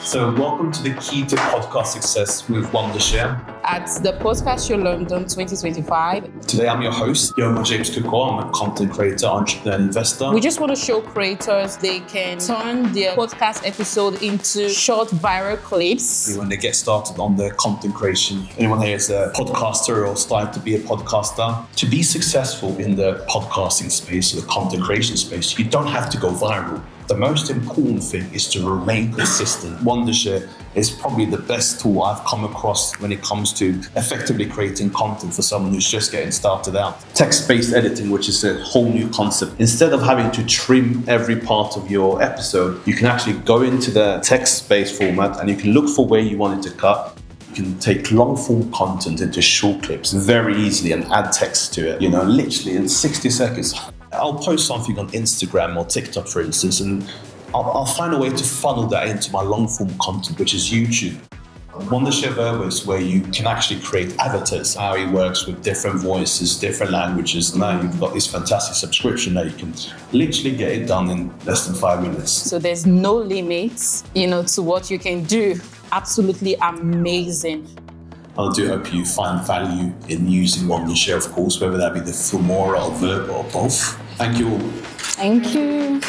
So welcome to the Key to Podcast Success with Wondershare. At the PodcastShow London 2025. Today I'm your host, Yoma James Kuko. I'm a content creator, entrepreneur, and investor. We just want to show creators they can turn their podcast episode into short viral clips. When they get started on their content creation, anyone here is a podcaster or starting to be a podcaster. To be successful in the podcasting space or the content creation space, you don't have to go viral. The most important thing is to remain consistent. Wondershare is probably the best tool I've come across when it comes to effectively creating content for someone who's just getting started out. Text-based editing, which is a whole new concept. Instead of having to trim every part of your episode, you can actually go into the text-based format and you can look for where you want it to cut. You can take long-form content into short clips very easily and add text to it, literally in 60 seconds. I'll post something on Instagram or TikTok, for instance, and I'll find a way to funnel that into my long-form content, which is YouTube. Wondershare Virbo is where you can actually create avatars, how it works with different voices, different languages. Now you've got this fantastic subscription that you can literally get it done in less than 5 minutes. So there's no limits, to what you can do. Absolutely amazing. I do hope you find value in using Wondershare, of course, whether that be the Filmora or Virbo or both. Thank you all. Thank you.